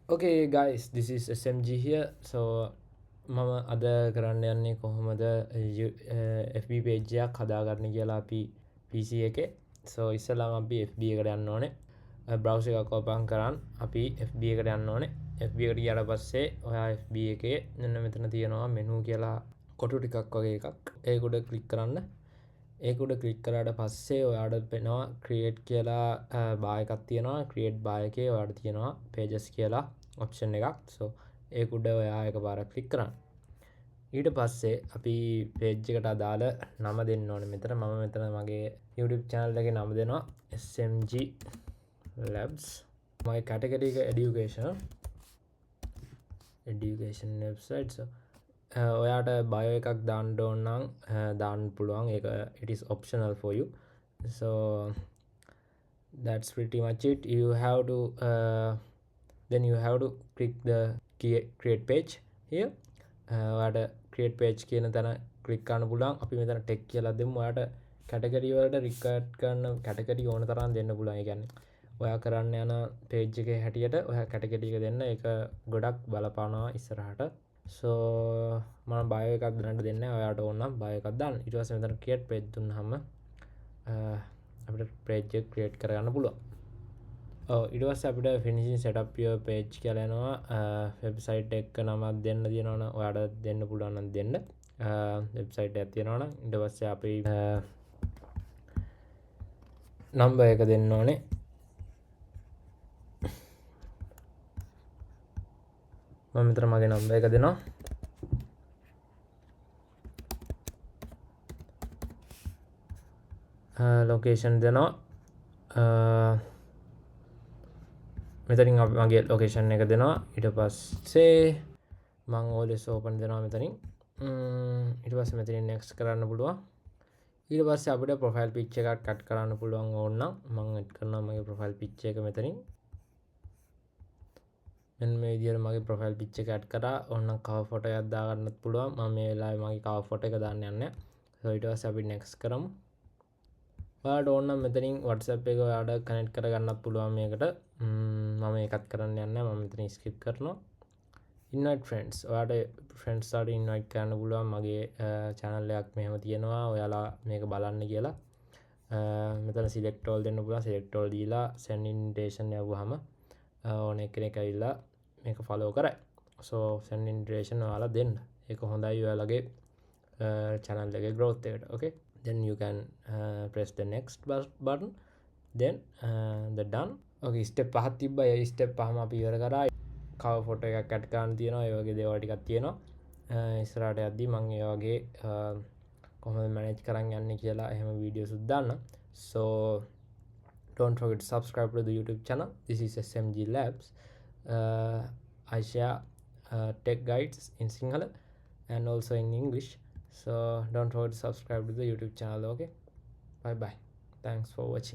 Okay guys, this is SMG here. So මම අද කරන්න යන්නේ කොහොමද FB page එකක් හදාගන්න කියලා අපි PC එකේ. So ඉස්සෙල්ලාම අපි FB එකට යන්න ඕනේ. browser එකක් open කරන් අපි FB එකට යන්න ඕනේ. FB එකට ගියාට පස්සේ ඔයා FB එකේ මෙන්න මෙතන තියෙනවා menu කියලා කොටු ටිකක් වගේ එකක්. ඒක උඩ click කරන්න. ඒක උඩ ක්ලික් කරාට පස්සේ ඔයාට පෙනවා create කියලා bar එකක් තියෙනවා. create bar එකේ ඔයාට තියෙනවා pages කියලා option එකක්. so ඒක උඩ ඔයා එකපාරක් ක්ලික් කරන්න. ඊට පස්සේ අපි page එකට අදාළ නම දෙන්න ඕනේ. මෙතන මම මෙතන මගේ YouTube channel එකේ නම දෙනවා SMG Labs. මගේ category එක education website. so ඔයාට bio එකක් දාන්න ඕන නම් දාන්න පුළුවන්. ඒක it is optional for you. so that's pretty much it. You have to then you have to click the create page here. ඔයාට create page කියන තැන click කරන්න පුළුවන්. අපි මෙතන tech කියලා දෙමු. ඔයාට category වලට record කරන category ඕන තරම් දෙන්න පුළුවන්. ඒ කියන්නේ ඔයා කරන්න යන page එකේ හැටියට ඔයා category එක දෙන්න. ඒක ගොඩක් බලපානවා ඉස්සරහට. so මම bio එකක් දාන්න දෙන්නේ. ඔයාට ඕන නම් bio එකක් දාන්න. ඊට පස්සේ මෙතන create page දුන්නාම අපිට page එක create කරගන්න පුළුවන්. ඊට පස්සේ අපිට finishing setup your page කියලා එනවා. website එක නමක් දෙන්න තියෙනවා නම් ඔයාට දෙන්න පුළුවන් නම් දෙන්න. website එකක් තියෙනවා නම් ඊට පස්සේ අපි number එක දෙන්න ඕනේ. මම මෙතන මගේ number එක දෙනවා. location දෙනවා. මෙතනින් අපි මගේ location එක දෙනවා. ඊට පස්සේ මම always open දෙනවා මෙතනින්. ඊට පස්සේ මෙතනින් next කරන්න පුළුවන්. ඊට පස්සේ අපිට profile picture එකක් cut කරන්න පුළුවන් ඕන නම් මම add කරනවා මගේ profile picture එක මෙතනින්. මෙන්න මේ විදිහට මගේ profile picture එක add කරා. ඕනනම් cover photo එකක් දාගන්නත් පුළුවන්. මම මේ වෙලාවේ මගේ cover photo එක දාන්න යන්නේ. so ඊට පස්සේ අපි next කරමු. ඔයාට ඕන නම් මෙතනින් WhatsApp එක ඔයාට connect කරගන්නත් පුළුවන් මේකට. මම ඒකත් කරන්න යන්නේ. මම මෙතනින් skip කරනවා. invite friends. ඔයාට friends වලට invite කරන්න පුළුවන්. මගේ channel එකක් මෙහෙම තියෙනවා. ඔයාලා මේක බලන්න කියලා. මෙතන select all දෙන්න පුළුවන්. select all දීලා send invitation යවුවාම ඕන කෙනෙක් ඇවිල්ලා මේක follow කරයි. so send invitation ඔයාලා දෙන්න. ඒක හොඳයි ඔයාලගේ channel එකේ growth එකට. okay. then you can press the next button. then the done. okay step පහක් තිබ්බා. ඒ step පහම අපි ඉවර කරා. cover photo එකක් add කරන්න තියෙනවා. ඒ වගේ දේවල් ටිකක් තියෙනවා. ඉස්සරහට යද්දී මම ඒ වගේ කොහොමද manage කරන් යන්නේ කියලා එහෙම videos උත් දාන්න. so don't forget to subscribe to the YouTube channel. This is SMG Labs. I share tech guides in Sinhala and also in English. So don't forget to subscribe to the YouTube channel. Okay. Bye bye. Thanks for watching.